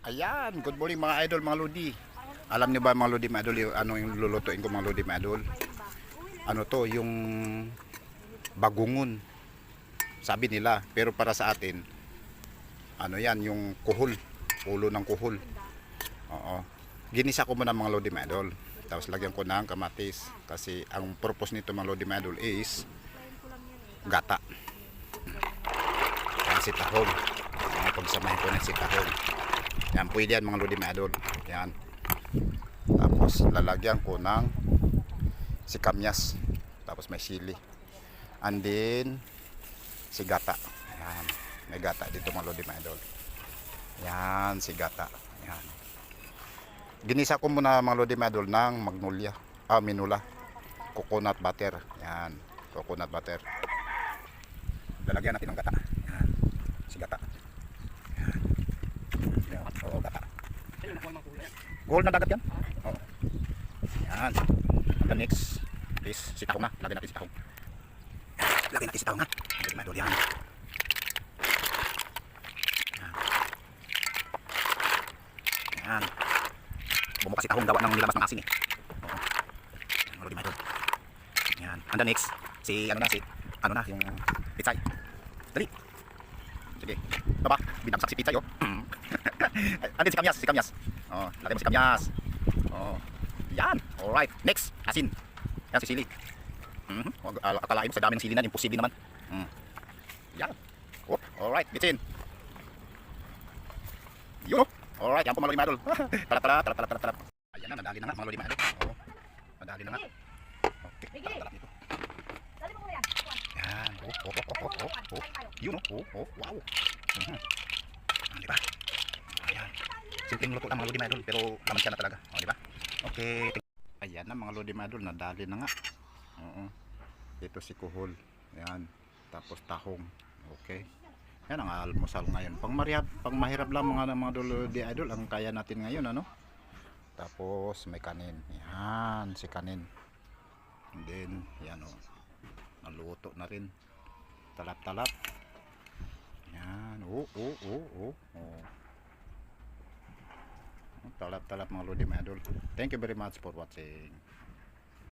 Ayan, good morning mga idol, mga lodi. Alam niyo ba mga lodi, mga idol, yung lulutuin ko mga lodi, mga idol? Ano to, yung bagungon. Sabi nila, pero para sa atin, ano yan, yung kuhol, ulo ng kuhol. Oo. Ginisa ko muna mga lodi, mga idol. Tapos lagyan ko ng kamatis. Kasi ang purpose nito mga lodi, mga idol is gata. Yan si tahong. Pagsamahin ko ng si tahong. Yan, pwede yan mga lodi, mga idol. Yan. Tapos lalagyan ko ng sikamyas. Tapos may sili. And then si gata. Yan. May gata dito mga lodi, mga idol. Yan, si gata. Yan. Ginisa ko muna mga lodi, mga idol ng magnolia. Minula. Coconut butter. Yan. Coconut butter. Lalagyan natin ng gata. Yan. Si gata. Yan. Yan. Oo, gata. Gold na dagat yan. Oo. Yan. And the next is sitahong na. Lagyan natin sitahong. Lagyan natin sitahong na. Madol yan. Yan. Yan. Bumuka sitahong gawa ng nilamas ng asin eh. Oo. Madol din madol. Yan. And the next si yung pitsay. Dali. Sige. Baba. Binagsak si pitsay oh. Andin si kamyas. Oh, lagyan mo si kamyas. Oh. Yan. Alright. Next, asin. Yan si sili. Akalain mo sa dami ng sili na, imposible naman. Yan. Oh, alright. Bitsin. Yun oh. Alright. Yan po mga lodi madol. Talat. Ayan na, nadali na nga mga lodi madol. Oh. Nadali na nga. Okay. Talat dito. Yan. Oh. Yun oh. Wow. Diba? Ayan. Simpleng luto lang mga lodi madol, pero naman siya na talaga. O, diba? Okay. Ayan na mga lodi madol, nadali na nga. Oo. Ito si kuhol. Ayan. Tapos tahong. Okay. Yan ang almusal ngayon. Pang mahirap lang mga lodi idol ang kaya natin ngayon, ano? Tapos may kanin. Yan, si kanin. And then, yan o. Naluto na rin. Talap-talap. Yan. Oh. Talap-talap mga lodi mga idol. Thank you very much for watching.